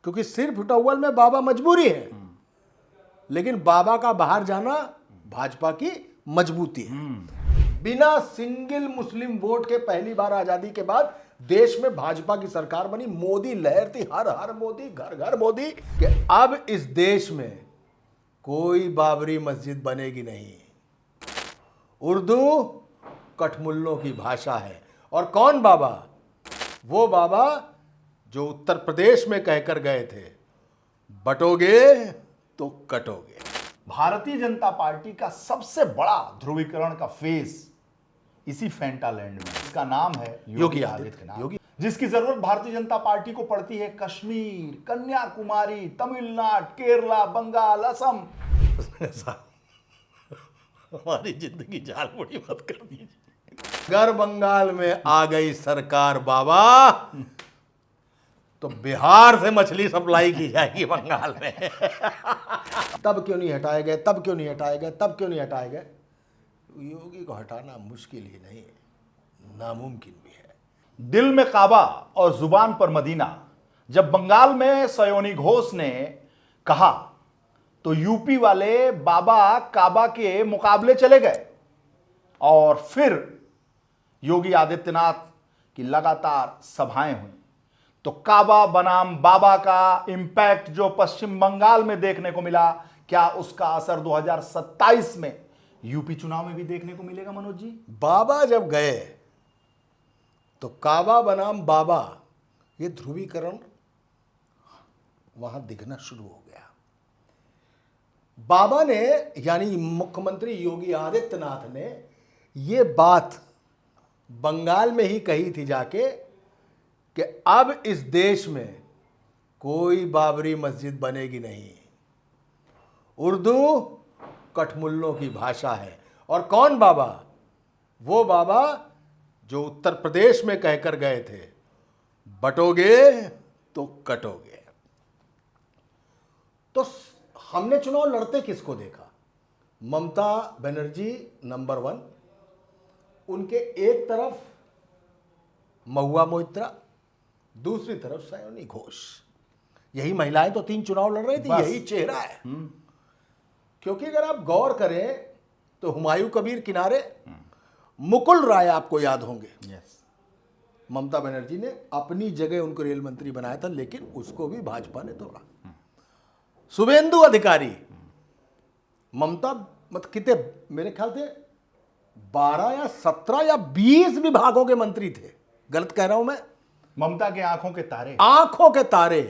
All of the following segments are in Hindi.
क्योंकि सिर्फ टॉवल में बाबा मजबूरी है, लेकिन बाबा का बाहर जाना भाजपा की मजबूती है। बिना सिंगल मुस्लिम वोट के पहली बार आजादी के बाद देश में भाजपा की सरकार बनी। मोदी लहर थी, हर हर मोदी, घर घर मोदी, कि अब इस देश में कोई बाबरी मस्जिद बनेगी नहीं। उर्दू कठमुल्लों की भाषा है। और कौन बाबा? वो बाबा जो उत्तर प्रदेश में कहकर गए थे, बटोगे तो कटोगे। भारतीय जनता पार्टी का सबसे बड़ा ध्रुवीकरण का फेस इसी फेंटालैंड में, इसका नाम है योगी आदित्यनाथ, जिसकी जरूरत भारतीय जनता पार्टी को पड़ती है कश्मीर, कन्याकुमारी, तमिलनाडु, केरला, बंगाल, असम। हमारी जिंदगी झाल मुड़ी मत कर दीजिए। अगर बंगाल में आ गई सरकार बाबा, तो बिहार से मछली सप्लाई की जाएगी बंगाल में। तब क्यों नहीं हटाए गए, तब क्यों नहीं हटाए गए, तब क्यों नहीं हटाए गए? योगी को हटाना मुश्किल ही नहीं, नामुमकिन भी है। दिल में काबा और जुबान पर मदीना। जब बंगाल में सयोनी घोष ने कहा तो यूपी वाले बाबा काबा के मुकाबले चले गए। और फिर योगी आदित्यनाथ की लगातार सभाएं हुई तो काबा बनाम बाबा का इंपैक्ट जो पश्चिम बंगाल में देखने को मिला, क्या उसका असर 2027 में यूपी चुनाव में भी देखने को मिलेगा मनोज जी? बाबा जब गए तो काबा बनाम बाबा, ये ध्रुवीकरण वहां दिखना शुरू हो गया। बाबा ने, यानी मुख्यमंत्री योगी आदित्यनाथ ने, ये बात बंगाल में ही कही थी जाके कि अब इस देश में कोई बाबरी मस्जिद बनेगी नहीं। उर्दू कठमुल्लों की भाषा है। और कौन बाबा? वो बाबा जो उत्तर प्रदेश में कहकर गए थे, बटोगे तो कटोगे। तो हमने चुनाव लड़ते किसको देखा? ममता बनर्जी नंबर 1, उनके एक तरफ महुआ मोइत्रा, दूसरी तरफ सयोनी घोष। यही महिलाएं तो 3 चुनाव लड़ रही थी, यही चेहरा है। क्योंकि अगर आप गौर करें तो हुमायूं कबीर किनारे, मुकुल राय आपको याद होंगे। ममता बनर्जी ने अपनी जगह उनको रेल मंत्री बनाया था, लेकिन उसको भी भाजपा ने तोड़ा। शुभेंदु अधिकारी, ममता मत कितने, मेरे ख्याल से 12 या 17 या 20 विभागों के मंत्री थे, गलत कह रहा हूं मैं? ममता के आंखों के तारे, आंखों के तारे,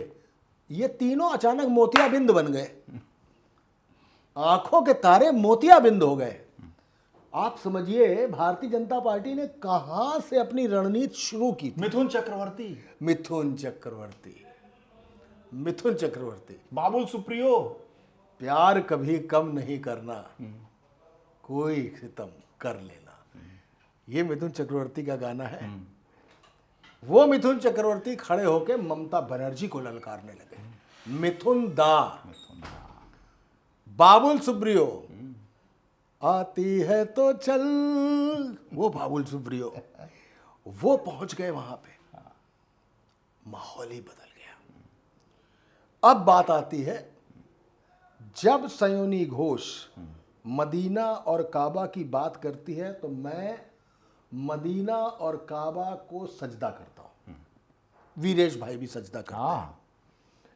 ये तीनों अचानक मोतियाबिंद बन गए। आंखों के तारे मोतियाबिंद हो गए। आप समझिए भारतीय जनता पार्टी ने कहां से अपनी रणनीति शुरू की थी। मिथुन चक्रवर्ती, मिथुन चक्रवर्ती, मिथुन चक्रवर्ती, बाबुल सुप्रियो, प्यार कभी कम नहीं करना, कोई सितम कर लेना, ये मिथुन चक्रवर्ती का गाना है। वो मिथुन चक्रवर्ती खड़े होकर ममता बनर्जी को ललकारने लगे, मिथुन दा, बाबुल सुप्रियो, आती है तो चल, वो बाबुल सुप्रियो, वो पहुंच गए वहां पे, माहौल ही बदल गया। अब बात आती है, जब सयोनी घोष मदीना और काबा की बात करती है तो मैं मदीना और काबा को सजदा करता हूं। वीरेश भाई भी सजदा करते हैं।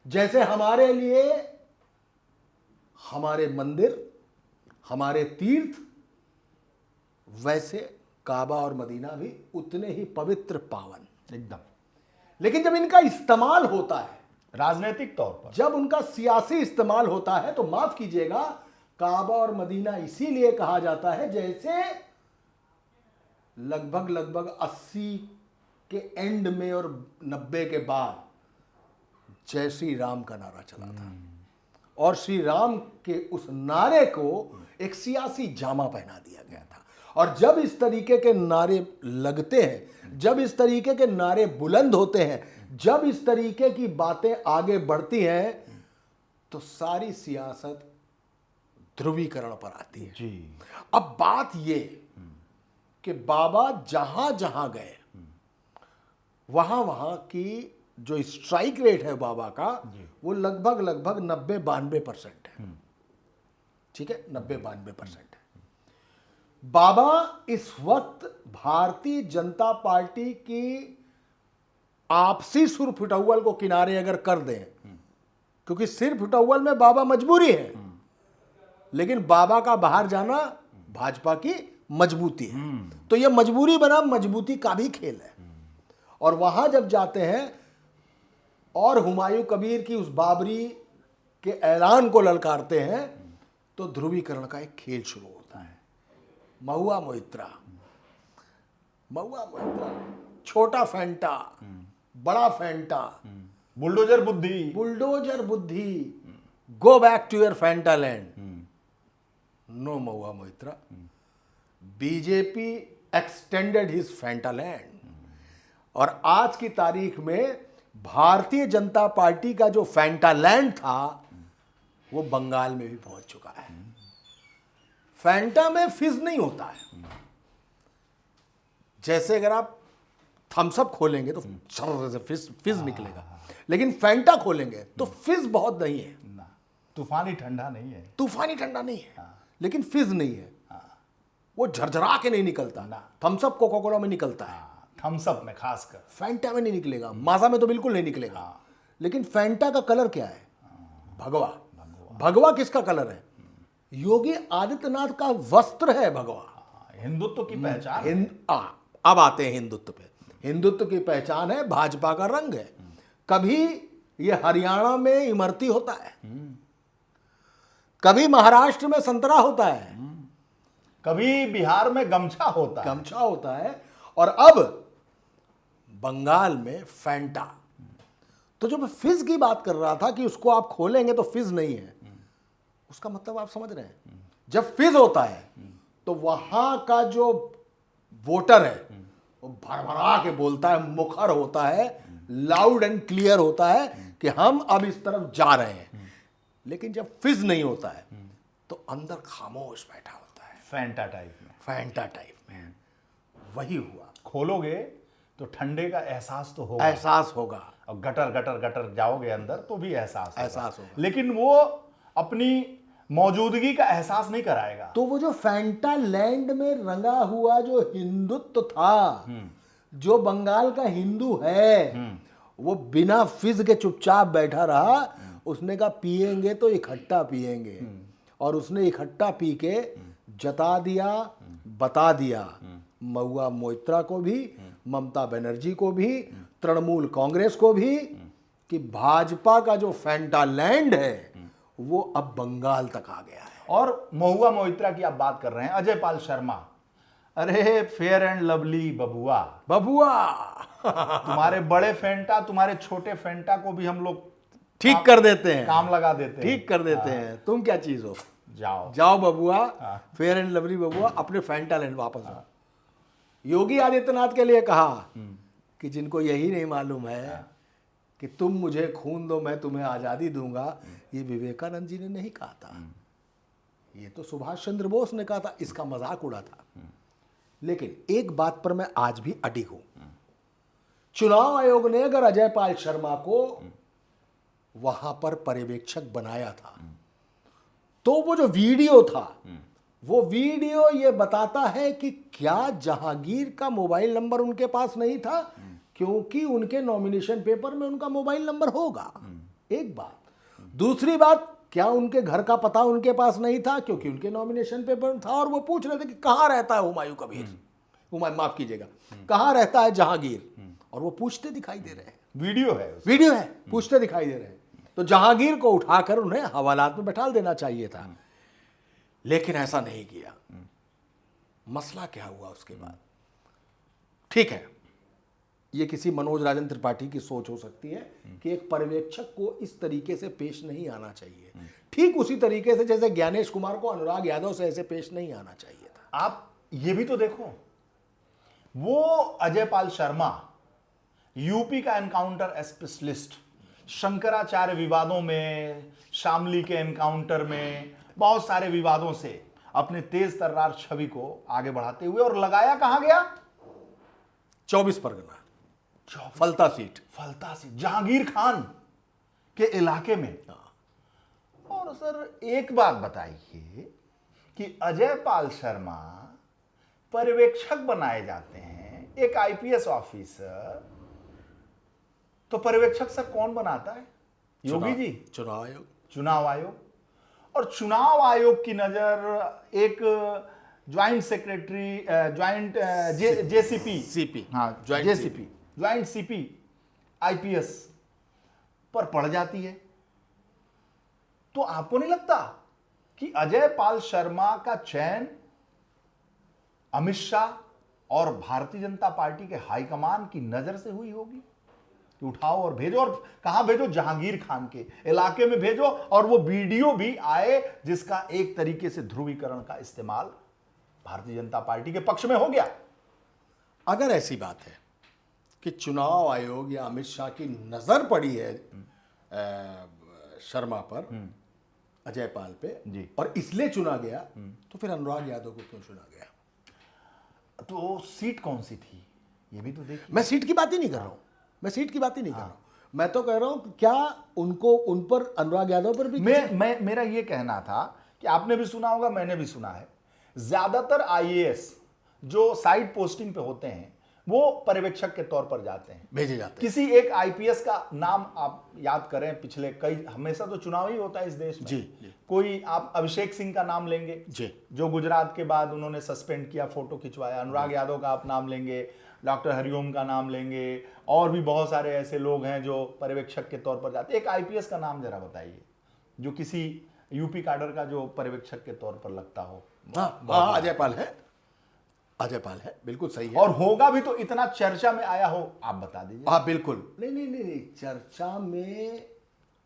जैसे हमारे लिए हमारे मंदिर, हमारे तीर्थ, वैसे काबा और मदीना भी उतने ही पवित्र, पावन एकदम। लेकिन जब इनका इस्तेमाल होता है राजनीतिक तौर पर, जब उनका सियासी इस्तेमाल होता है, तो माफ कीजिएगा, काबा और मदीना इसीलिए कहा जाता है जैसे लगभग 80 के एंड में और 90 के बाद जय श्री राम का नारा चला था, और श्री राम के उस नारे को एक सियासी जामा पहना दिया गया था। और जब इस तरीके के नारे लगते हैं, जब इस तरीके के नारे बुलंद होते हैं, जब इस तरीके की बातें आगे बढ़ती हैं, तो सारी सियासत ध्रुवीकरण पर आती है जी। अब बात ये कि बाबा जहां जहां गए वहां वहां की जो स्ट्राइक रेट है बाबा का वो लगभग 90-92% है। ठीक है, 90-92% है। बाबा इस वक्त भारतीय जनता पार्टी की आपसी सुर फुटौल को किनारे अगर कर दें, क्योंकि सिर फुटौल में बाबा मजबूरी है, लेकिन बाबा का बाहर जाना भाजपा की मजबूती है। तो यह मजबूरी बना मजबूती का भी खेल है। और वहां जब जाते हैं और हुमायूं कबीर की उस बाबरी के ऐलान को ललकारते हैं, तो ध्रुवीकरण का एक खेल शुरू होता है। महुआ मोइत्रा, छोटा फैंटा, बड़ा फैंटा, बुलडोजर बुद्धि, go back to your Fanta land. No Mahua Moitra, BJP extended his Fanta land. और आज की तारीख में भारतीय जनता पार्टी का जो फैंटा लैंड था वो बंगाल में भी पहुंच चुका है। फैंटा में फिज नहीं होता है। जैसे अगर आप थम्सअप खोलेंगे तो सर्र से फिज निकलेगा, लेकिन फैंटा खोलेंगे तो फिज बहुत नहीं है। तूफानी ठंडा नहीं है, लेकिन फिज नहीं है। वो झरझरा के नहीं निकलता। थम्सअप कोका कोला में निकलता है, थम्सअप में खासकर, फैंटा में नहीं निकलेगा, माजा में तो बिल्कुल नहीं निकलेगा। लेकिन फैंटा का कलर क्या है? भगवा। भगवा किसका कलर है? योगी आदित्यनाथ का वस्त्र है भगवा। हिंदुत्व की पहचान। अब आते हैं हिंदुत्व पे। हिंदुत्व की पहचान है, भाजपा का रंग है। कभी ये हरियाणा में इमरती होता है, कभी महाराष्ट्र में संतरा होता है, कभी बिहार में गमछा होता है, और अब बंगाल में फैंटा। तो जो मैं फिज की बात कर रहा था कि उसको आप खोलेंगे तो फिज नहीं है, उसका मतलब आप समझ रहे हैं। जब फिज होता है तो वहां का जो वोटर है वो भरभरा के बोलता है, मुखर होता है, लाउड एंड क्लियर होता है कि हम अब इस तरफ जा रहे हैं। लेकिन जब फिज नहीं होता है तो अंदर खामोश बैठा होता है, फैंटा टाइप में। वही हुआ। खोलोगे तो ठंडे का एहसास तो होगा, और गटर जाओगे अंदर तो भी एहसास होगा। लेकिन वो अपनी मौजूदगी का एहसास नहीं कराएगा। तो वो जो फैंटा लैंड में रंगा हुआ जो हिंदुत्व था, जो बंगाल का हिंदू है, वो बिना फिज के चुपचाप बैठा रहा। उसने कहा पिएंगे तो इकट्ठा पिएंगे, और उसने इकट्ठा पी के जता दिया, बता दिया महुआ मोइत्रा को भी, ममता बनर्जी को भी, तृणमूल कांग्रेस को भी, कि भाजपा का जो फैंटा लैंड है वो अब बंगाल तक आ गया है। और महुआ मोइत्रा की आप बात कर रहे हैं, अजय पाल शर्मा, अरे फेयर एंड लवली बबुआ तुम्हारे बड़े फेंटा, तुम्हारे छोटे फेंटा को भी हम लोग ठीक कर देते हैं, काम लगा देते हैं, ठीक कर देते हैं। तुम क्या चीज हो? जाओ बबुआ, फेयर एंड लवली बबुआ, अपने फैंटा लैंड वापस आओ। योगी आदित्यनाथ के लिए कहा कि जिनको यही नहीं मालूम है कि तुम मुझे खून दो मैं तुम्हें आजादी दूंगा, ये विवेकानंद जी ने नहीं कहा था, ये तो सुभाष चंद्र बोस ने कहा था। इसका मजाक उड़ा था। लेकिन एक बात पर मैं आज भी अडिग हूं, चुनाव आयोग ने अगर अजय पाल शर्मा को वहां पर पर्यवेक्षक बनाया था, तो वो जो वीडियो था, वो वीडियो ये बताता है कि क्या जहांगीर का मोबाइल नंबर उनके पास नहीं था, क्योंकि उनके नॉमिनेशन पेपर में उनका मोबाइल नंबर होगा। एक बात। दूसरी बात, क्या उनके घर का पता उनके पास नहीं था, क्योंकि उनके नॉमिनेशन पेपर में था। और वो पूछ रहे थे कि कहां रहता है हुमायूं कबीर, माफ कीजिएगा, कहां रहता है जहांगीर, और वो पूछते दिखाई दे रहे हैं। वीडियो है, पूछते दिखाई दे रहे हैं। तो जहांगीर को उठाकर उन्हें हवालात में बैठा देना चाहिए था, लेकिन ऐसा नहीं किया। मसला क्या हुआ उसके बाद? ठीक है, ये किसी मनोज राजन त्रिपाठी की सोच हो सकती है कि एक पर्यवेक्षक को इस तरीके से पेश नहीं आना चाहिए, ठीक उसी तरीके से जैसे ज्ञानेश कुमार को अनुराग यादव से ऐसे पेश नहीं आना चाहिए था। आप ये भी तो देखो, वो अजय पाल शर्मा यूपी का एनकाउंटर स्पेशलिस्ट, शंकराचार्य विवादों में, शामली के एनकाउंटर में, बहुत सारे विवादों से अपने तेज तर्रार छवि को आगे बढ़ाते हुए, और लगाया कहां गया? 24 परगना। फलता सीट। फलता से जहांगीर खान के इलाके में। और सर एक बात बताइए कि अजय पाल शर्मा पर्यवेक्षक बनाए जाते हैं, एक आईपीएस ऑफिसर, तो पर्यवेक्षक सर कौन बनाता है? योगी जी, चुनाव आयोग। चुनाव आयोग। और चुनाव आयोग की नजर एक joint secretary, joint JCP, CP, हाँ joint JCP, joint CP IPS पर पड़ जाती है। तो आपको नहीं लगता कि अजय पाल शर्मा का चयन अमित शाह और भारतीय जनता पार्टी के हाईकमान की नजर से हुई होगी कि उठाओ और भेजो, और कहां भेजो? जहांगीर खान के इलाके में भेजो। और वो वीडियो भी आए जिसका एक तरीके से ध्रुवीकरण का इस्तेमाल भारतीय जनता पार्टी के पक्ष में हो गया। अगर ऐसी बात है कि चुनाव आयोग या अमित शाह की नजर पड़ी है शर्मा पर, अजय पाल पे जी। और इसलिए चुना गया, तो फिर अनुराग यादव को क्यों चुना गया? तो सीट कौन सी थी ये भी तो देखिए। मैं सीट की बात ही नहीं कर रहा हूं, मैं सीट की बात ही नहीं कर रहा हूं। मैं तो कह रहा हूं कि क्या उनको, उन पर, अनुराग यादव पर भी मेरा ये कहना था कि आपने भी सुना होगा, मैंने भी सुना है, ज्यादातर आईएएस जो साइड पोस्टिंग पे होते हैं वो पर्यवेक्षक के तौर पर जाते हैं, भेजे जाते हैं। किसी एक आईपीएस का नाम आप याद करें, पिछले कई, हमेशा तो चुनाव ही होता है इस देश में। जी। कोई आप अभिषेक सिंह का नाम लेंगे जी, जो गुजरात के बाद उन्होंने सस्पेंड किया, फोटो खिंचवाया। अनुराग यादव का आप नाम लेंगे, डॉक्टर हरिओम का नाम लेंगे, और भी बहुत सारे ऐसे लोग हैं जो पर्यवेक्षक के तौर पर जाते हैं। एक आईपीएस का नाम जरा बताइए जो किसी यूपी कैडर का जो पर्यवेक्षक के तौर पर लगता हो। हाँ, अजय पाल है, अजय पाल है, बिल्कुल सही है। और होगा भी तो इतना चर्चा में आया हो, आप बता दीजिए। हाँ बिल्कुल। नहीं नहीं नहीं नहीं, चर्चा में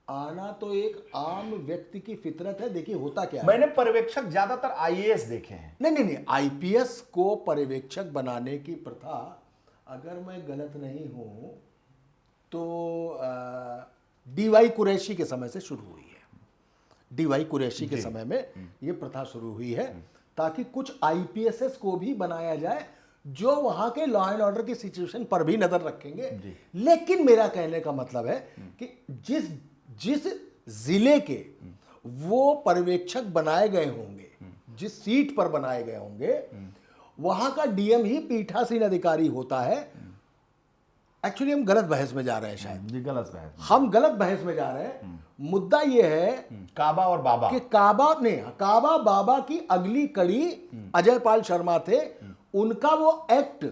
आना तो एक आम व्यक्ति की फितरत है। देखिए होता क्या है, मैंने पर्यवेक्षक ज्यादातर आईएएस देखे हैं। नहीं नहीं नहीं, आईपीएस को पर्यवेक्षक बनाने की प्रथा, अगर मैं गलत नहीं हूं तो डीवाई कुरैशी के समय से शुरू हुई है। डीवाई कुरैशी के समय में ये प्रथा शुरू हुई है ताकि कुछ आईपीएसएस को भी बनाया जाए जो वहां के लॉ एंड ऑर्डर की सिचुएशन पर भी नजर रखेंगे। लेकिन मेरा कहने का मतलब है कि जिस जिले के वो पर्यवेक्षक बनाए गए होंगे, जिस सीट पर बनाए गए होंगे, वहां का डीएम ही पीठासीन अधिकारी होता है। एक्चुअली हम गलत बहस में जा रहे हैं, शायद जी गलत बहस, हम गलत बहस में जा रहे हैं। मुद्दा यह है काबा और बाबा कि काबा बाबा की अगली कड़ी अजय पाल शर्मा थे। उनका वो एक्ट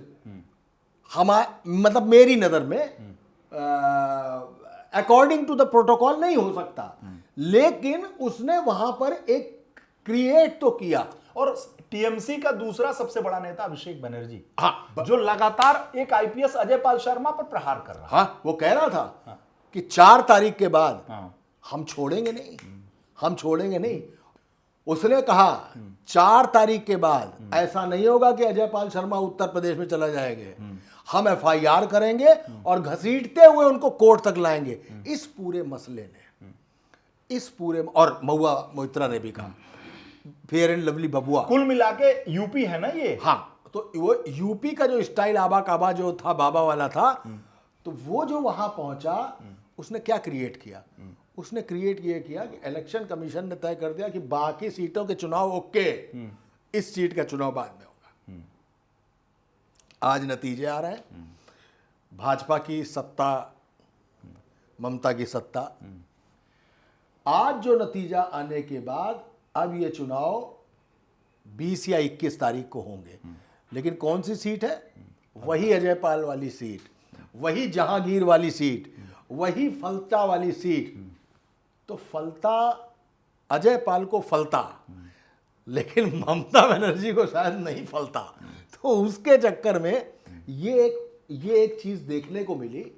मतलब मेरी नजर में अकॉर्डिंग टू द प्रोटोकॉल नहीं हो सकता, लेकिन उसने वहां पर एक क्रिएट तो किया। और टीएमसी का दूसरा सबसे बड़ा नेता अभिषेक बनर्जी, हाँ, जो लगातार एक आईपीएस अजय पाल शर्मा पर प्रहार कर रहा है। हाँ, वो कह रहा था कि 4 तारीख के बाद हम छोड़ेंगे नहीं, हम छोड़ेंगे नहीं। उसने कहा 4 तारीख के बाद ऐसा नहीं होगा कि अजय पाल शर्मा उत्तर प्रदेश में चला जाएंगे, हम एफआईआर करेंगे और घसीटते हुए उनको कोर्ट तक लाएंगे। इस पूरे मसले ने, इस पूरे, और महुआ मोइत्रा ने भी कहा, फेयर एंड लवली बबुआ, कुल मिला के यूपी है ना ये। हाँ, तो वो यूपी का जो स्टाइल आबा काबा जो था, बाबा वाला था, तो वो जो वहां पहुंचा, उसने क्या क्रिएट किया? उसने क्रिएट ये किया कि इलेक्शन कमीशन ने तय कर दिया कि बाकी सीटों के चुनाव ओके, इस सीट का चुनाव बाद में होगा। आज नतीजे आ रहे हैं, भाजपा की सत्ता, ममता की सत्ता। आज जो नतीजा आने के बाद अब ये चुनाव 20 या 21 तारीख को होंगे, लेकिन कौन सी सीट है? वही अजय पाल वाली सीट, वही जहांगीर वाली सीट, वही फलता वाली सीट। तो फलता अजय पाल को फलता, लेकिन ममता बनर्जी को शायद नहीं फलता। तो उसके चक्कर में ये एक चीज देखने को मिली।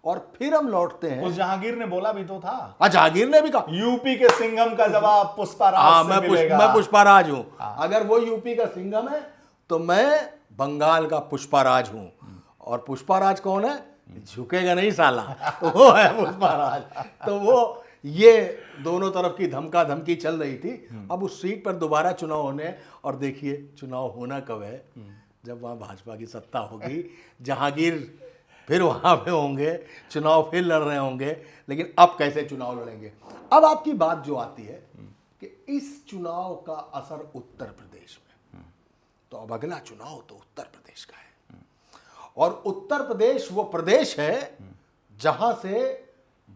और फिर हम लौटते हैं, उस जहांगीर ने बोला भी तो था, जहांगीर ने भी कहा यूपी के सिंघम का जवाब पुष्पाराज से मिलेगा। मैं पुष्पाराज हूं। अगर वो यूपी का सिंघम है तो मैं बंगाल का पुष्पाराज हूं। और पुष्पाराज कौन है? झुकेगा नहीं साला, वो है पुष्पाराज। तो वो ये दोनों तरफ की धमका धमकी चल रही थी। अब उस सीट पर दोबारा चुनाव होने, और देखिए चुनाव होना कब है? जब वहां भाजपा की सत्ता होगी। जहांगीर फिर वहां पे होंगे, चुनाव फिर लड़ रहे होंगे, लेकिन अब कैसे चुनाव लड़ेंगे। अब आपकी बात जो आती है कि इस चुनाव का असर उत्तर प्रदेश में, तो अब अगला चुनाव तो उत्तर प्रदेश का है, और उत्तर प्रदेश वो प्रदेश है जहां से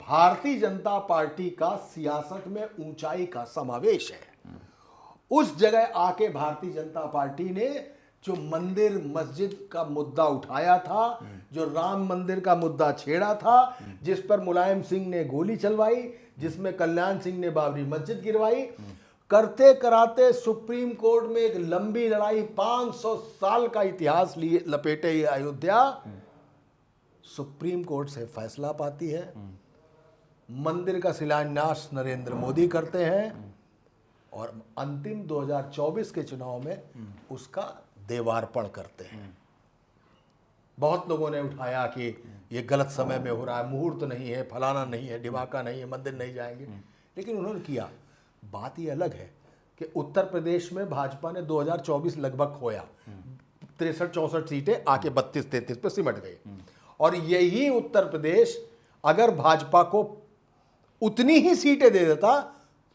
भारतीय जनता पार्टी का सियासत में ऊंचाई का समावेश है। उस जगह आके भारतीय जनता पार्टी ने जो मंदिर मस्जिद का मुद्दा उठाया था, जो राम मंदिर का मुद्दा छेड़ा था, जिस पर मुलायम सिंह ने गोली चलवाई, जिसमें कल्याण सिंह ने बाबरी मस्जिद गिरवाई, करते कराते सुप्रीम कोर्ट में एक लंबी लड़ाई, 500 साल का इतिहास लिए लपेटे ये अयोध्या सुप्रीम कोर्ट से फैसला पाती है। मंदिर का शिलान्यास नरेंद्र मोदी करते हैं और अंतिम 2024 के चुनाव में उसका देवार्पण करते हैं। बहुत लोगों ने उठाया कि ये गलत समय में हो रहा है, मुहूर्त नहीं है, फलाना नहीं है, ढिमाका नहीं है, मंदिर नहीं जाएंगे, लेकिन उन्होंने किया। बात ये अलग है कि उत्तर प्रदेश में भाजपा ने 2024 लगभग खोया, 63-64 सीटें आके 32-33 पे सिमट गई, और यही उत्तर प्रदेश अगर भाजपा को उतनी ही सीटें दे देता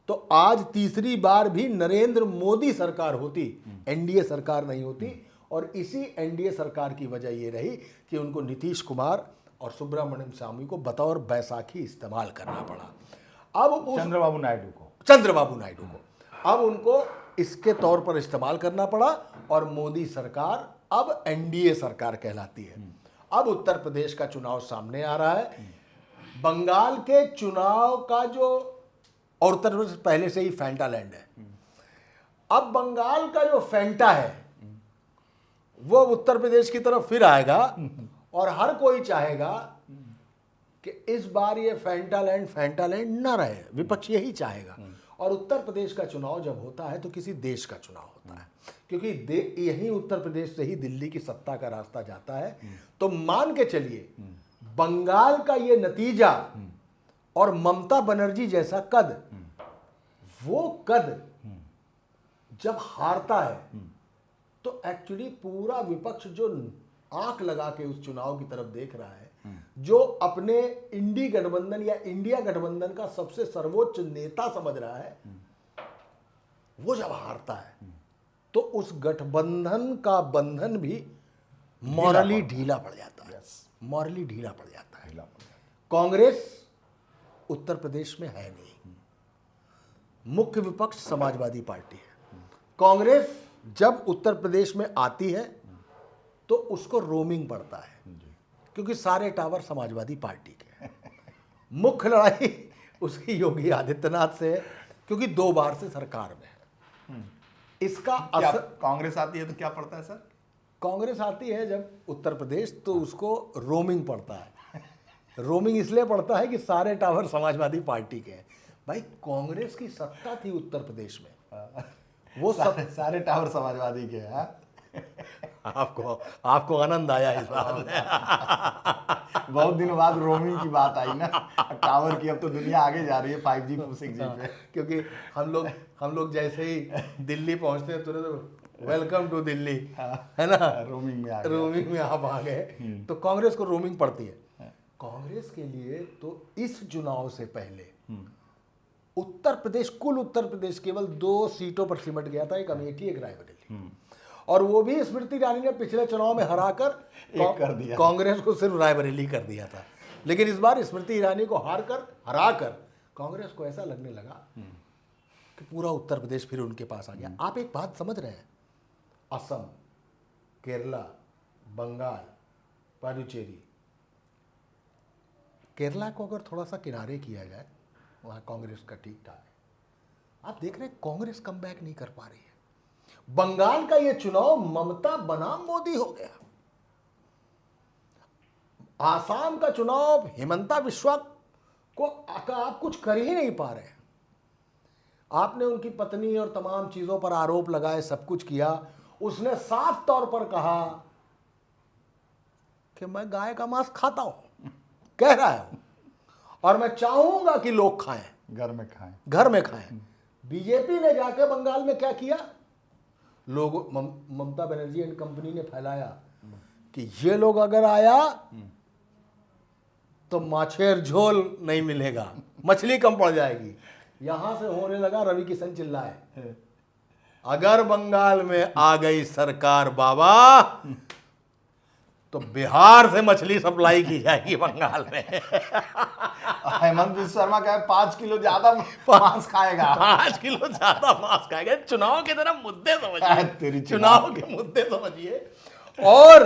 तो आज तीसरी बार भी नरेंद्र मोदी सरकार होती, एनडीए सरकार नहीं होती। और इसी एनडीए सरकार की वजह ये रही कि उनको नीतीश कुमार और सुब्रमण्यम स्वामी को बतौर बैसाखी इस्तेमाल करना पड़ा। अब चंद्रबाबू नायडू को अब उनको इसके तौर पर इस्तेमाल करना पड़ा, और मोदी सरकार अब एनडीए सरकार कहलाती है। अब उत्तर प्रदेश का चुनाव सामने आ रहा है। बंगाल के चुनाव का जो, और उत्तर प्रदेश पहले से ही फैंटा लैंड है, अब बंगाल का जो फैंटा है वो उत्तर प्रदेश की तरफ फिर आएगा, और हर कोई चाहेगा कि इस बार ये फैंटा लैंड ना रहे, विपक्ष यही चाहेगा। और उत्तर प्रदेश का चुनाव जब होता है तो किसी देश का चुनाव होता है, क्योंकि यही उत्तर प्रदेश से ही दिल्ली की सत्ता का रास्ता जाता है। तो मान के चलिए बंगाल का ये नतीजा और ममता बनर्जी जैसा कद, वो कद जब हारता है तो एक्चुअली पूरा विपक्ष जो आंख लगा के उस चुनाव की तरफ देख रहा है, जो अपने इंडी गठबंधन या इंडिया गठबंधन का सबसे सर्वोच्च नेता समझ रहा है, वो जब हारता है तो उस गठबंधन का बंधन भी मॉरली ढीला पड़ जाता है, मॉरली ढीला पड़ जाता है। कांग्रेस उत्तर प्रदेश में है नहीं, मुख्य विपक्ष समाजवादी पार्टी है। कांग्रेस जब उत्तर प्रदेश में आती है तो उसको रोमिंग पड़ता है, क्योंकि सारे टावर समाजवादी पार्टी के हैं। मुख्य लड़ाई उसकी योगी आदित्यनाथ से है, क्योंकि 2 बार से सरकार में है। इसका असर कांग्रेस आती है तो क्या पड़ता है सर? कांग्रेस आती है जब उत्तर प्रदेश तो उसको रोमिंग पड़ता है। रोमिंग इसलिए पड़ता है कि सारे टावर समाजवादी पार्टी के हैं। भाई कांग्रेस की सत्ता थी उत्तर प्रदेश में, वो सारे टावर समाजवादी के हैं। आपको आनंद आया इस बात में। बहुत दिनों बाद रोमिंग की बात आई ना, टावर की। अब तो दुनिया आगे जा रही है 5G 6G पे, क्योंकि हम लोग जैसे ही दिल्ली पहुंचते हैं तुरंत वेलकम टू दिल्ली, है ना, रोमिंग में आप आ गए। तो कांग्रेस को रोमिंग पड़ती है। कांग्रेस के लिए तो इस चुनाव से पहले उत्तर प्रदेश, कुल उत्तर प्रदेश केवल 2 सीटों पर सिमट गया था, एक अमेठी एक रायबरेली, और वो भी स्मृति ईरानी ने पिछले चुनाव में हराकर कर दिया, कांग्रेस को सिर्फ रायबरेली कर दिया था। लेकिन इस बार स्मृति ईरानी को हराकर कांग्रेस को ऐसा लगने लगा कि पूरा उत्तर प्रदेश फिर उनके पास आ गया। आप एक बात समझ रहे हैं, असम, केरला, बंगाल, पुडुचेरी, केरला को अगर थोड़ा सा किनारे किया जाए, वहाँ कांग्रेस का ठीक ठाक है। आप देख रहे हैं कांग्रेस कमबैक नहीं कर पा रही है। बंगाल का ये चुनाव ममता बनाम मोदी हो गया। आसाम का चुनाव हिमंता बिस्वा को आप कुछ कर ही नहीं पा रहे हैं। आपने उनकी पत्नी और तमाम चीजों पर आरोप लगाए, सब कुछ किया। उसने साफ तौर पर कहा कि मैं गाय का मांस खाता हूं, कह रहा है, और मैं चाहूंगा कि लोग खाएं, घर में खाएं। बीजेपी ने जाके बंगाल में क्या किया, लोग ममता बनर्जी एंड कंपनी ने फैलाया कि ये लोग अगर आया तो माछेर झोल नहीं मिलेगा, मछली कम पड़ जाएगी। यहां से होने लगा रवि किशन चिल्लाए, अगर बंगाल में आ गई सरकार बाबा तो बिहार से मछली सप्लाई की जाएगी बंगाल में। हेमंत बिस्व शर्मा कहे 5 किलो ज्यादा मांस खाएगा। 5 किलो ज्यादा मांस खाएगा। चुनाव के तरफ मुद्दे समझिए, चुनाव चुनाव के मुद्दे समझिए। और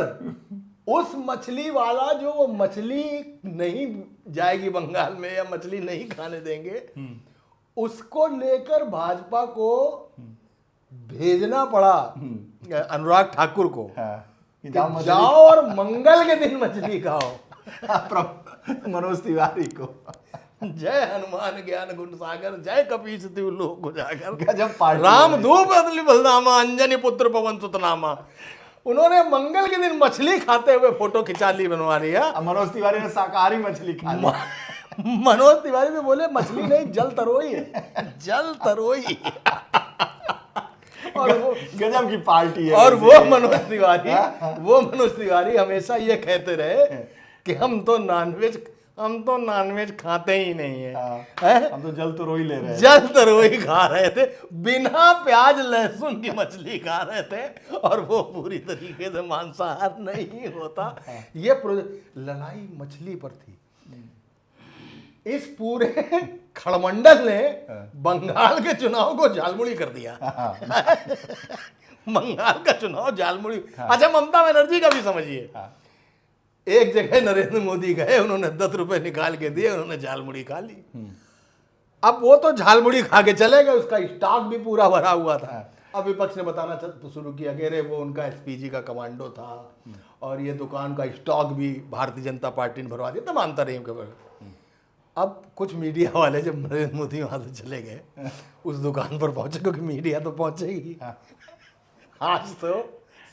उस मछली वाला जो वो मछली नहीं जाएगी बंगाल में या मछली नहीं खाने देंगे, उसको लेकर भाजपा को भेजना पड़ा अनुराग ठाकुर को कि जाओ और मंगल के दिन मछली खाओ। मनोज तिवारी को जय हनुमान ज्ञान गुण सागर, जय कपीस तिहु लोक उजागर, गजब पार्टी राम धूप अदली बलनामा, अंजनी पुत्र पवन सुत नामा। उन्होंने मंगल के दिन मछली खाते हुए फोटो खिंचा ली, बनवा लिया। मनोज तिवारी ने शाकाहारी मछली खा ली। मनोज तिवारी भी बोले मछली नहीं जल तरोई है, जल तरोई। और वो गजब की पार्टी है। और वो मनोज तिवारी हमेशा ये कहते रहे कि हम तो नॉनवेज खाते ही नहीं है, हम तो जल तरोई ले रहे हैं। जल तरोई खा रहे थे, बिना प्याज लहसुन की मछली खा रहे थे, और वो पूरी तरीके से मांसाहार नहीं होता। ये लड़ाई मछली पर थी। इस पूरे खड़मंडल ने बंगाल के चुनाव को झालमुड़ी कर दिया। बंगाल का चुनाव झालमुड़ी। अच्छा, ममता बनर्जी का भी समझिए। एक जगह नरेंद्र मोदी गए, उन्होंने 10 रुपए निकाल के दिए, उन्होंने झालमुड़ी खा ली। अब वो तो झालमुड़ी खा के चले गए, उसका स्टॉक भी पूरा भरा हुआ था। अब विपक्ष ने बताना शुरू किया कि अरे वो उनका एसपीजी का कमांडो था और ये दुकान का स्टॉक भी भारतीय जनता पार्टी ने भरवा दिया। तो मानता रही हूँ। अब कुछ मीडिया वाले जब नरेंद्र मोदी वहां से चले गए, उस दुकान पर पहुंचे, क्योंकि मीडिया तो पहुंचेगी। आज तो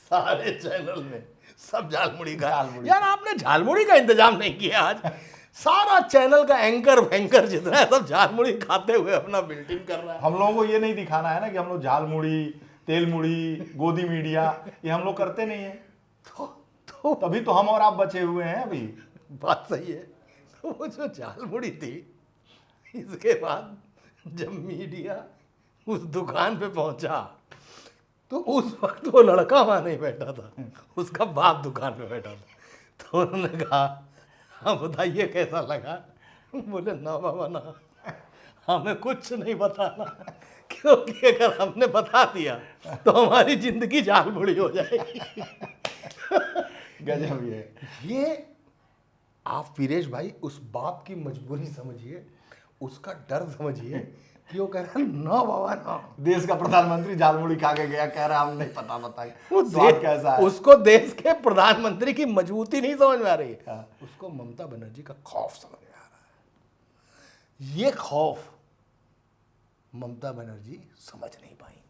सारे चैनल में सब झालमुड़ी का। यार आपने झालमुड़ी का इंतजाम नहीं किया। आज सारा चैनल का एंकर जितना है सब झालमुड़ी खाते हुए अपना बिल्डिंग कर रहा है। हम लोगों को ये नहीं दिखाना है ना कि हम लोग झालमुड़ी, तेलमुड़ी, गोदी मीडिया ये हम लोग करते नहीं है। तो तभी तो हम और आप बचे हुए हैं अभी। बात सही है। तो वो जो झालमुड़ी थी, इसके बाद जब मीडिया उस दुकान पे पहुंचा तो उस वक्त वो लड़का वहां नहीं बैठा था, उसका बाप दुकान पे बैठा था। तो उन्होंने कहा, हाँ बताइए कैसा लगा। बोले ना बाबा ना, हमें कुछ नहीं बताना, क्योंकि अगर हमने बता दिया तो हमारी जिंदगी झालमुड़ी हो जाएगी। गजब ये आप वीरेश भाई उस बाप की मजबूरी समझिए, उसका डर समझिए कि वो कह रहा है ना बाबा ना। देश का प्रधानमंत्री झालमुड़ी खा के गया, कह रहा हम नहीं पता बताइए कैसा है। उसको देश के प्रधानमंत्री की मजबूती नहीं समझ में आ रही है, उसको ममता बनर्जी का खौफ समझ में आ रहा है। ये खौफ ममता बनर्जी समझ नहीं पाई।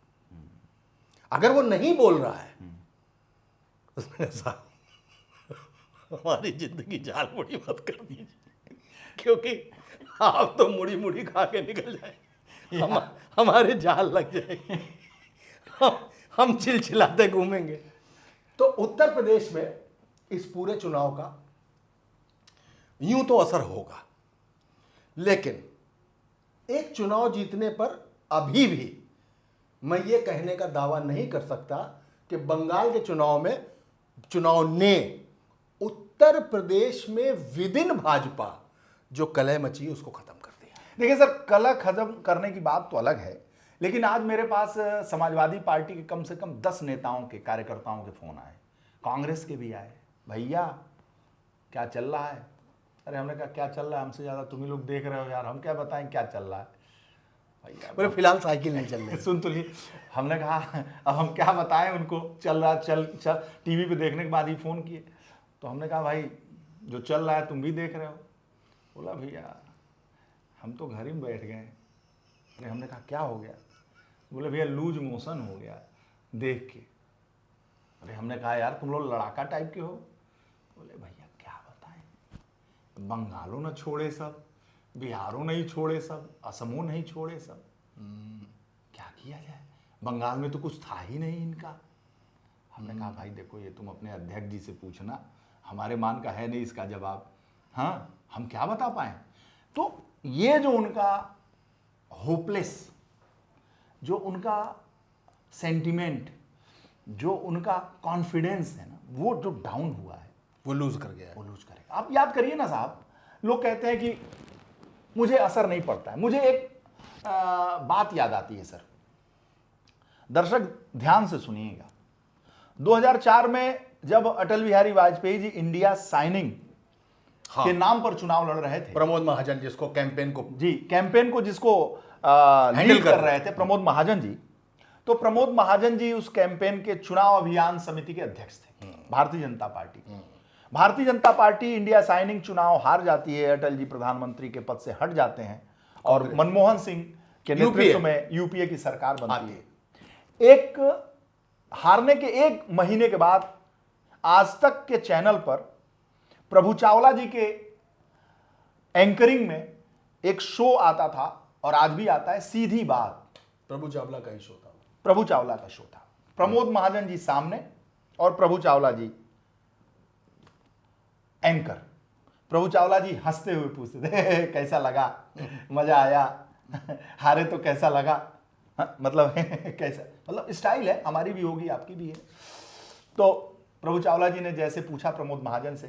अगर वो नहीं बोल रहा है, उसने कहा हमारी जिंदगी झालमुड़ी मत कर दीजिए, क्योंकि आप तो मुड़ी मुड़ी खा के निकल जाए, हमारे जाल लग जाएगी, हम चिलचिलाते घूमेंगे। तो उत्तर प्रदेश में इस पूरे चुनाव का यूं तो असर होगा, लेकिन एक चुनाव जीतने पर अभी भी मैं ये कहने का दावा नहीं कर सकता कि बंगाल के चुनाव ने उत्तर प्रदेश में विदिन भाजपा जो कलह मची उसको खत्म कर दिया। देखिए सर, कलह खत्म करने की बात तो अलग है, लेकिन आज मेरे पास समाजवादी पार्टी के कम से कम 10 नेताओं के, कार्यकर्ताओं के फोन आए, कांग्रेस के भी आए। भैया क्या चल रहा है? अरे हमने कहा क्या चल रहा है, हमसे ज्यादा तुम ही लोग देख रहे हो यार, हम क्या बताएं क्या चल रहा है। भैया बोले फिलहाल साइकिल नहीं चल रही। सुन तो लिए। हमने कहा अब हम क्या बताएं उनको, चल रहा चल टीवी पे देखने के बाद ही फोन किए। तो हमने कहा भाई जो चल रहा है तुम भी देख रहे हो। बोला भैया हम तो घर ही में बैठ गए। अरे हमने कहा क्या हो गया? बोले भैया लूज मोशन हो गया देख के। अरे हमने कहा यार तुम लोग लड़ाका टाइप के हो। बोले भैया क्या बताएं, बंगालों न छोड़े सब, बिहारों नहीं छोड़े सब, असमों नहीं छोड़े सब, क्या किया जाए, बंगाल में तो कुछ था ही नहीं इनका। हमने कहा भाई देखो ये तुम अपने अध्यक्ष जी से पूछना, हमारे मान का है नहीं इसका जवाब। हाँ, हम क्या बता पाए। तो ये जो उनका होपलेस, जो उनका सेंटिमेंट, जो उनका कॉन्फिडेंस है ना, वो जो डाउन हुआ है, वो लूज कर गया है। वो लूज करेगा। आप याद करिए ना साहब, लोग कहते हैं कि मुझे असर नहीं पड़ता है। मुझे एक बात याद आती है सर, दर्शक ध्यान से सुनिएगा। 2004 में जब अटल बिहारी वाजपेयी जी इंडिया साइनिंग हाँ। के नाम पर चुनाव लड़ रहे थे, प्रमोद महाजन जिसको कैंपेन को जी कैंपेन को जिसको हैंडल लीड कर रहे थे प्रमोद महाजन जी, तो प्रमोद महाजन जी उस कैंपेन के चुनाव अभियान समिति के अध्यक्ष थे, Bharatiya Janata party. Bharatiya Janata party India signing चुनाव हार जाती है, अटल जी प्रधानमंत्री के पद से हट जाते हैं और मनमोहन सिंह के नेतृत्व में यूपीए की सरकार बनती है। एक हारने के एक महीने के बाद आज तक के चैनल पर प्रभु चावला जी के एंकरिंग में एक शो आता था और आज भी आता है, सीधी बात। प्रभु चावला का ही शो था। प्रभु चावला का शो था। प्रमोद महाजन जी सामने और प्रभु चावला जी एंकर। प्रभु चावला जी हंसते हुए पूछते थे कैसा लगा, मजा आया, हारे तो कैसा लगा, मतलब कैसा, मतलब स्टाइल है, हमारी भी होगी आपकी भी है। तो प्रभु चावला जी ने जैसे पूछा प्रमोद महाजन से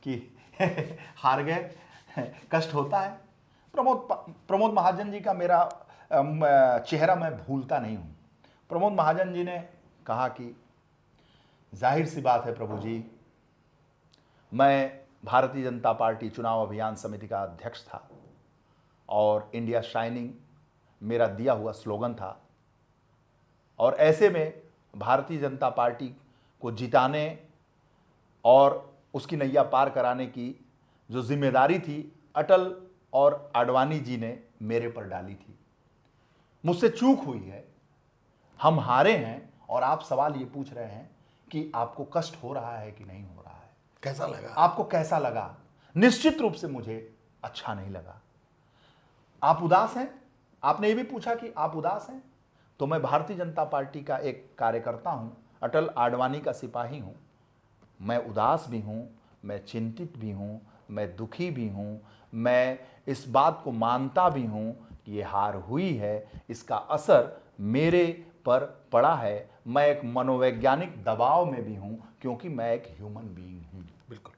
कि हार गए, कष्ट होता है। प्रमोद महाजन जी का मेरा चेहरा मैं भूलता नहीं हूं। प्रमोद महाजन जी ने कहा कि जाहिर सी बात है प्रभु जी, मैं भारतीय जनता पार्टी चुनाव अभियान समिति का अध्यक्ष था और इंडिया शाइनिंग मेरा दिया हुआ स्लोगन था, और ऐसे में भारतीय जनता पार्टी को जिताने और उसकी नैया पार कराने की जो जिम्मेदारी थी अटल और आडवाणी जी ने मेरे पर डाली थी। मुझसे चूक हुई है, हम हारे हैं और आप सवाल ये पूछ रहे हैं कि आपको कष्ट हो रहा है कि नहीं हो रहा है, कैसा लगा, आपको कैसा लगा। निश्चित रूप से मुझे अच्छा नहीं लगा। आप उदास हैं, आपने ये भी पूछा कि आप उदास हैं, तो मैं भारतीय जनता पार्टी का एक कार्यकर्ता हूं, अटल आडवाणी का सिपाही हूं। मैं उदास भी हूं, मैं चिंतित भी हूं, मैं दुखी भी हूं, मैं इस बात को मानता भी हूं कि ये हार हुई है, इसका असर मेरे पर पड़ा है। मैं एक मनोवैज्ञानिक दबाव में भी हूं क्योंकि मैं एक ह्यूमन बीइंग हूं। बिल्कुल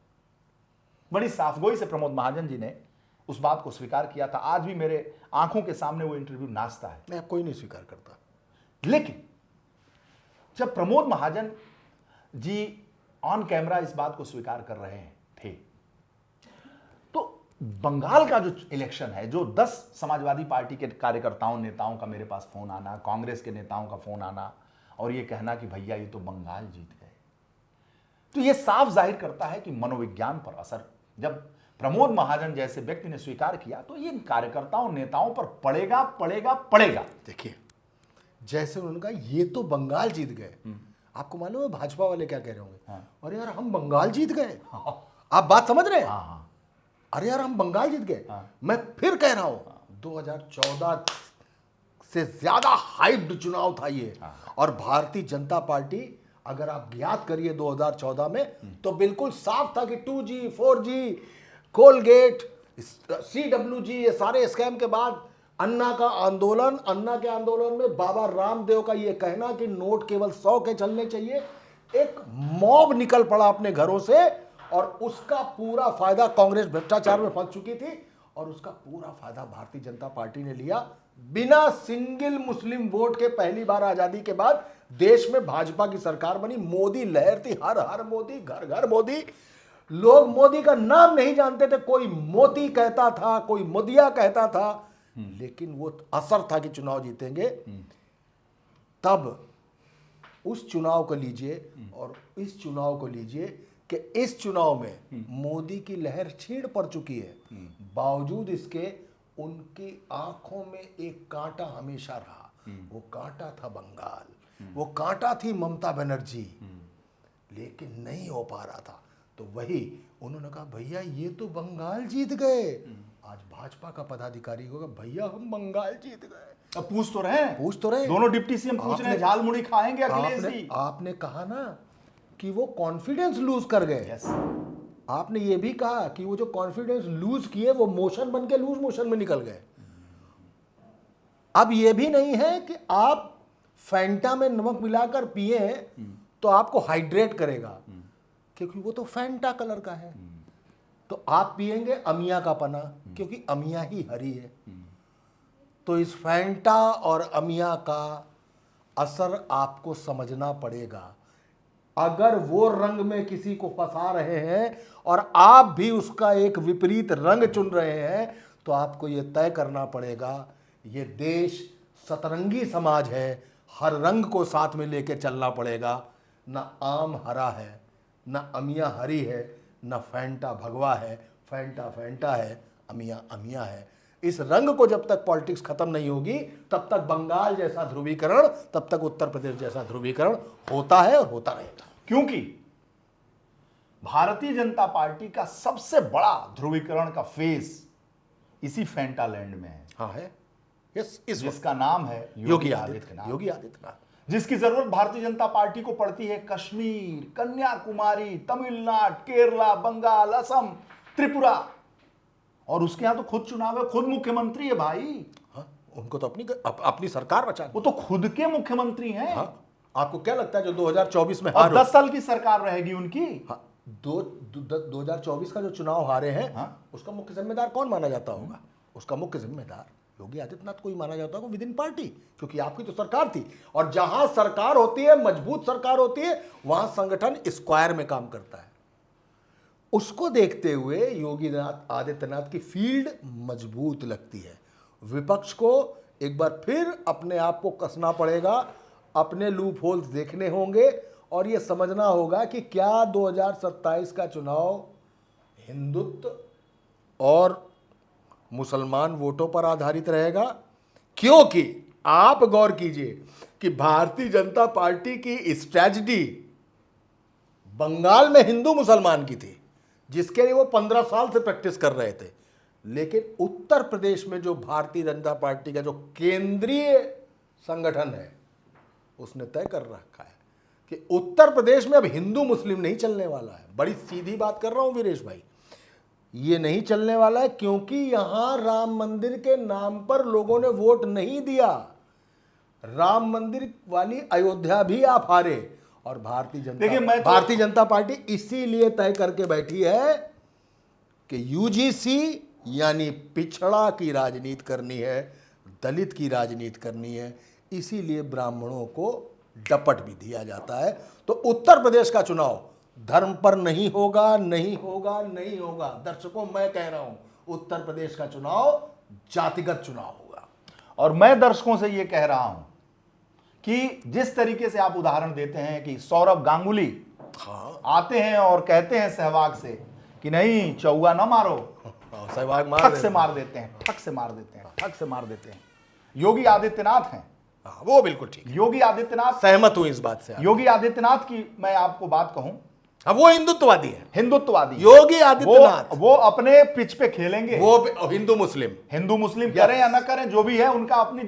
बड़ी साफगोई से प्रमोद महाजन जी ने उस बात को स्वीकार किया था। आज भी मेरे आंखों के सामने वो इंटरव्यू नाचता है। मैं कोई नहीं स्वीकार करता। लेकिन जब प्रमोद महाजन जी ऑन कैमरा इस बात को स्वीकार कर रहे थे, तो बंगाल का जो इलेक्शन है, जो 10 समाजवादी पार्टी के कार्यकर्ताओं नेताओं का मेरे पास फोन आना, कांग्रेस के नेताओं का फोन आना और ये कहना कि भैया ये तो बंगाल जीत गए, तो ये साफ जाहिर करता है कि मनोविज्ञान पर असर जब प्रमोद महाजन जैसे व्यक्ति ने स्वीकार किया तो ये कार्यकर्ताओं नेताओं पर पड़ेगा पड़ेगा पड़ेगा। देखिए, जैसे उन्होंने कहा ये तो बंगाल जीत गए, आपको मालूम है भाजपा वाले क्या कह रहे होंगे? हाँ। अरे यार हम बंगाल जीत गए। आप बात समझ रहे हैं? हाँ हाँ अरे यार हम बंगाल जीत गए। मैं फिर कह रहा हूं 2014 से ज्यादा हाइप्ड चुनाव था ये। और भारतीय जनता पार्टी, अगर आप याद करिए 2014 में, तो बिल्कुल साफ था कि 2G 4G कोलगेट CWG ये सारे स्कैम के बाद अन्ना के आंदोलन में बाबा रामदेव का ये कहना कि नोट केवल 100 के चलने चाहिए, एक मॉब निकल पड़ा अपने घरों से और उसका पूरा फायदा कांग्रेस भ्रष्टाचार में फंस चुकी थी और उसका पूरा फायदा भारतीय जनता पार्टी ने लिया। बिना सिंगल मुस्लिम वोट के पहली बार आजादी के बाद देश में भाजपा की सरकार बनी। मोदी लहर थी, हर हर मोदी, घर घर मोदी। लोग मोदी का नाम नहीं जानते थे, कोई मोती कहता था, कोई मोदिया कहता था, लेकिन वो असर था कि चुनाव जीतेंगे। तब उस चुनाव को लीजिए और इस चुनाव को लीजिए कि इस चुनाव में मोदी की लहर छीड़ पड़ चुकी है, बावजूद इसके उनकी आंखों में एक कांटा हमेशा रहा। वो कांटा था बंगाल, वो कांटा थी ममता बनर्जी, लेकिन नहीं हो पा रहा था। तो वही उन्होंने कहा भैया ये तो बंगाल जीत गए। आज भाजपा का पदाधिकारी होगा भैया हम बंगाल जीत गए। अब पूछ तो रहे दोनों डिप्टी सीएम पूछ रहे हैं झाल मुड़ी खाएंगे अखिलेश जी। आपने कहा ना कि वो कॉन्फिडेंस लूज कर गए। आपने ये भी कहा कि वो जो कॉन्फिडेंस लूज किए वो मोशन बन के लूज मोशन में निकल गए। अब ये भी नहीं है कि आप फैंटा में नमक मिलाकर पिए तो आपको हाइड्रेट करेगा, क्योंकि वो तो फैंटा कलर का है। तो आप पिएंगे अमिया का पना, क्योंकि अमिया ही हरी है। तो इस फैंटा और अमिया का असर आपको समझना पड़ेगा। अगर वो रंग में किसी को फंसा रहे हैं और आप भी उसका एक विपरीत रंग चुन रहे हैं, तो आपको ये तय करना पड़ेगा, ये देश सतरंगी समाज है, हर रंग को साथ में लेके चलना पड़ेगा। ना आम हरा है, ना अमिया हरी है, ना फैंटा भगवा है। फैंटा फैंटा है, अमिया अमिया है। इस रंग को जब तक पॉलिटिक्स खत्म नहीं होगी, तब तक बंगाल जैसा ध्रुवीकरण, तब तक उत्तर प्रदेश जैसा ध्रुवीकरण होता है और होता रहेगा। क्योंकि भारतीय जनता पार्टी का सबसे बड़ा ध्रुवीकरण का फेस इसी फैंटा लैंड में है। हाँ है, यस, इस जिसका नाम है योगी आदित्यनाथ। जिसकी जरूरत भारतीय जनता पार्टी को पड़ती है कश्मीर, कन्याकुमारी, तमिलनाडु, केरला, बंगाल, असम, त्रिपुरा, और उसके यहां तो खुद चुनाव है, खुद मुख्यमंत्री है भाई। हाँ, उनको तो अपनी सरकार बचानी। वो तो खुद के मुख्यमंत्री हैं। हाँ, आपको क्या लगता है जो 2024 में और 10 साल की सरकार रहेगी उनकी। हाँ, 2024 का जो चुनाव हारे हैं, हाँ? उसका मुख्य जिम्मेदार कौन माना जाता होगा? उसका मुख्य जिम्मेदार योगी आदित्यनाथ को ही माना जाता होगा विद इन पार्टी, क्योंकि आपकी तो सरकार थी। और जहां सरकार होती है, मजबूत सरकार होती है, वहां संगठन स्क्वायर में काम करता है। उसको देखते हुए योगी आदित्यनाथ की फील्ड मजबूत लगती है। विपक्ष को एक बार फिर अपने आप को कसना पड़ेगा, अपने लूप होल्स देखने होंगे और यह समझना होगा कि क्या 2027 का चुनाव हिंदुत्व और मुसलमान वोटों पर आधारित रहेगा। क्योंकि आप गौर कीजिए कि भारतीय जनता पार्टी की स्ट्रैटेजी बंगाल में हिंदू मुसलमान की थी, जिसके लिए वो 15 साल से प्रैक्टिस कर रहे थे। लेकिन उत्तर प्रदेश में जो भारतीय जनता पार्टी का जो केंद्रीय संगठन है, उसने तय कर रखा है कि उत्तर प्रदेश में अब हिंदू मुस्लिम नहीं चलने वाला है। बड़ी सीधी बात कर रहा हूं वीरेश भाई, ये नहीं चलने वाला है, क्योंकि यहां राम मंदिर के नाम पर लोगों ने वोट नहीं दिया। राम मंदिर वाली अयोध्या भी आप हारे। और भारतीय जनता पार्टी इसीलिए तय करके बैठी है कि यूजीसी यानी पिछड़ा की राजनीति करनी है, दलित की राजनीति करनी है। इसीलिए ब्राह्मणों को डपट भी दिया जाता है। तो उत्तर प्रदेश का चुनाव धर्म पर नहीं होगा, नहीं होगा, नहीं होगा। दर्शकों, मैं कह रहा हूं उत्तर प्रदेश का चुनाव जातिगत चुनाव होगा। और मैं दर्शकों से यह कह रहा हूं कि जिस तरीके से आप उदाहरण देते हैं कि सौरभ गांगुली आते हैं और कहते हैं सहवाग से कि नहीं चौगा ना मारो, सहवाग ठक से मार देते हैं, ठक से मार देते हैं, ठक से मार देते हैं। योगी आदित्यनाथ हैं, वो बिल्कुल ठीक। योगी आदित्यनाथ, सहमत हूं इस बात से। योगी आदित्यनाथ की मैं आपको बात कहूं, वो हिंदुत्ववादी है, हिंदुत्ववादी योगी आदित्यनाथ। वो अपने पिच पे खेलेंगे, वो हिंदू मुस्लिम करें या ना करें, जो भी है उनका अपनी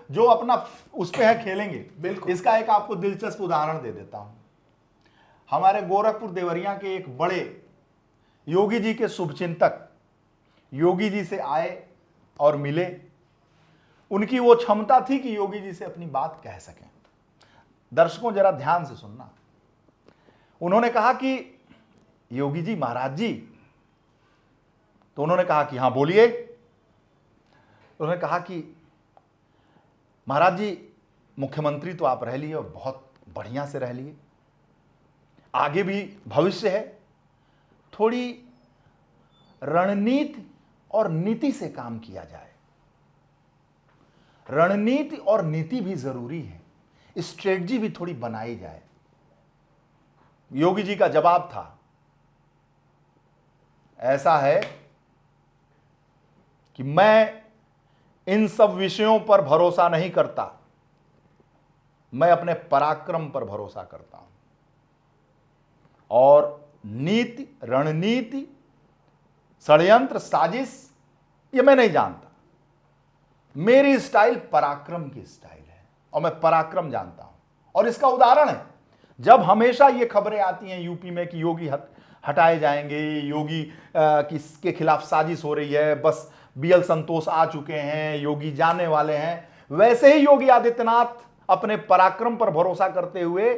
जो अपना उस पे है खेलेंगे। बिल्कुल। इसका एक आपको दिलचस्प उदाहरण दे देता हूं। हमारे गोरखपुर देवरिया के एक बड़े योगी जी के शुभचिंतक योगी जी से आए और मिले। उनकी वो क्षमता थी कि योगी जी से अपनी बात कह सकें। दर्शकों, जरा ध्यान से सुनना। उन्होंने कहा कि योगी जी, महाराज जी, तो उन्होंने कहा कि हां बोलिए। उन्होंने कहा कि महाराज जी, मुख्यमंत्री तो आप रह लिए और बहुत बढ़िया से रह लिए, आगे भी भविष्य है, थोड़ी रणनीति और नीति से काम किया जाए। रणनीति और नीति भी जरूरी है, स्ट्रेटजी भी थोड़ी बनाई जाए। योगी जी का जवाब था, ऐसा है कि मैं इन सब विषयों पर भरोसा नहीं करता, मैं अपने पराक्रम पर भरोसा करता हूं। और नीति, रणनीति, षड्यंत्र, साजिश, ये मैं नहीं जानता। मेरी स्टाइल पराक्रम की स्टाइल है और मैं पराक्रम जानता हूं। और इसका उदाहरण है, जब हमेशा ये खबरें आती हैं यूपी में कि योगी हटाए जाएंगे, योगी के खिलाफ साजिश हो रही है, बस बीएल संतोष आ चुके हैं, योगी जाने वाले हैं, वैसे ही योगी आदित्यनाथ अपने पराक्रम पर भरोसा करते हुए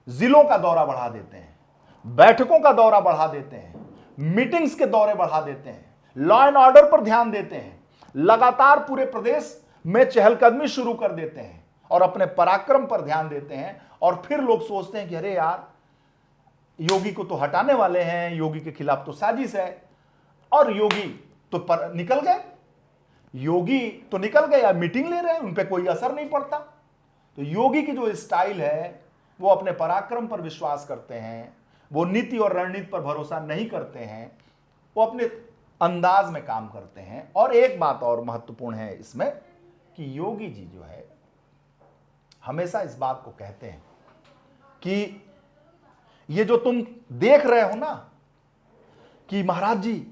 जिलों का दौरा बढ़ा देते हैं, बैठकों का दौरा बढ़ा देते हैं, मीटिंग्स के दौरे बढ़ा देते हैं, लॉ एंड ऑर्डर पर ध्यान देते हैं, लगातार पूरे प्रदेश में चहलकदमी शुरू कर देते हैं और अपने पराक्रम पर ध्यान देते हैं। और फिर लोग सोचते हैं कि अरे यार, योगी को तो हटाने वाले हैं, योगी के खिलाफ तो साजिश है, और योगी तो निकल गए, योगी तो निकल गए या मीटिंग ले रहे हैं, उन पे कोई असर नहीं पड़ता। तो योगी की जो स्टाइल है वो अपने पराक्रम पर विश्वास करते हैं, वो नीति और रणनीति पर भरोसा नहीं करते हैं, वो अपने अंदाज में काम करते हैं। और एक बात और महत्वपूर्ण है इसमें कि योगी जी जो है हमेशा इस बात को कहते हैं कि ये जो तुम देख रहे हो ना कि महाराज जी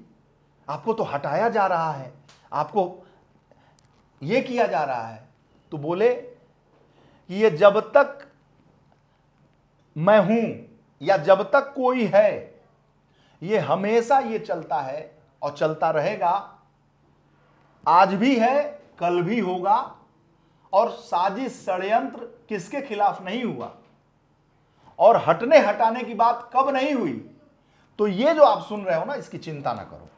आपको तो हटाया जा रहा है, आपको ये किया जा रहा है, तो बोले कि ये जब तक मैं हूं या जब तक कोई है, ये हमेशा ये चलता है और चलता रहेगा। आज भी है, कल भी होगा, और साजिश षड्यंत्र किसके खिलाफ नहीं हुआ और हटने हटाने की बात कब नहीं हुई। तो ये जो आप सुन रहे हो ना, इसकी चिंता ना करो,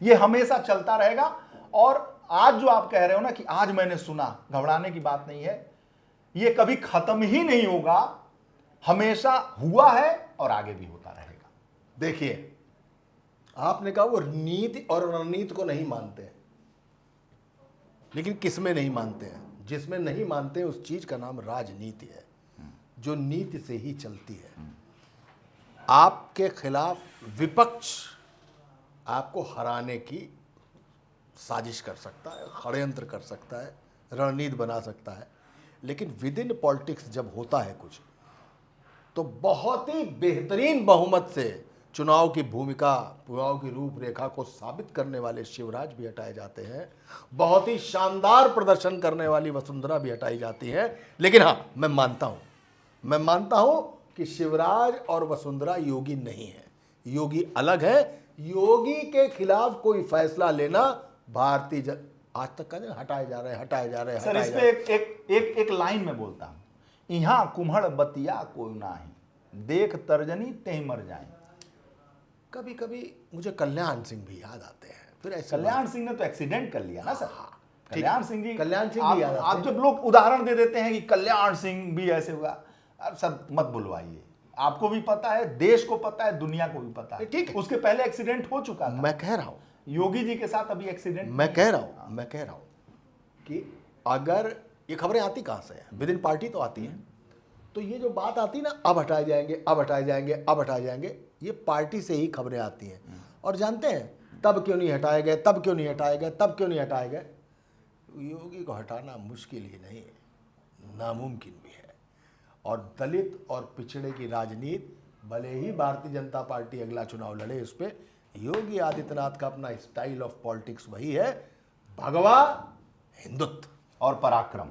ये हमेशा चलता रहेगा। और आज जो आप कह रहे हो ना कि आज मैंने सुना, घबराने की बात नहीं है, ये कभी खत्म ही नहीं होगा, हमेशा हुआ है और आगे भी होता रहेगा। देखिए, आपने कहा वो नीति और रणनीति को नहीं मानते हैं, लेकिन किसमें नहीं मानते हैं? जिसमें नहीं मानते हैं उस चीज का नाम राजनीति है, जो नीति से ही चलती है। आपके खिलाफ विपक्ष आपको हराने की साजिश कर सकता है, षड्यंत्र कर सकता है, रणनीति बना सकता है, लेकिन विद इन पॉलिटिक्स जब होता है कुछ, तो बहुत ही बेहतरीन बहुमत से चुनाव की भूमिका, चुनाव की रूपरेखा को साबित करने वाले शिवराज भी हटाए जाते हैं, बहुत ही शानदार प्रदर्शन करने वाली वसुंधरा भी हटाई जाती है। लेकिन हाँ, मैं मानता हूं कि शिवराज और वसुंधरा योगी नहीं है, योगी अलग है। योगी के खिलाफ कोई फैसला लेना भारतीय आज तक का नहीं, हटाए जा रहे हैं। सर, इस पे एक लाइन में बोलता हूं, इहां कुम्हड़ बतिया कोई नाही, देख तर्जनी तेहि मर जाए। कभी कभी मुझे कल्याण सिंह भी याद आते हैं। फिर ऐसे कल्याण सिंह ने तो एक्सीडेंट कर लिया ना सर। हाँ, कल्याण सिंह भी याद आते आप हैं। जब लोग उदाहरण दे देते हैं कि कल्याण सिंह भी ऐसे हुआ, अब सब मत बुलवाइए, आपको भी पता है, देश को पता है, दुनिया को भी पता है। ठीक है, उसके पहले एक्सीडेंट हो चुका था। मैं कह रहा हूं, योगी जी के साथ अभी एक्सीडेंट। मैं कह रहा हूं कि अगर ये खबरें आती कहां से हैं, विद इन पार्टी तो आती हैं, तो ये जो बात आती ना, अब हटाए जाएंगे, ये पार्टी से ही खबरें आती हैं। और जानते हैं तब क्यों नहीं हटाए गए? योगी को हटाना मुश्किल ही नहीं, नामुमकिन भी है। और दलित और पिछड़े की राजनीति, भले ही भारतीय जनता पार्टी अगला चुनाव लड़े, उस पर योगी आदित्यनाथ का अपना स्टाइल ऑफ पॉलिटिक्स वही है, भगवा हिंदुत्व और पराक्रम।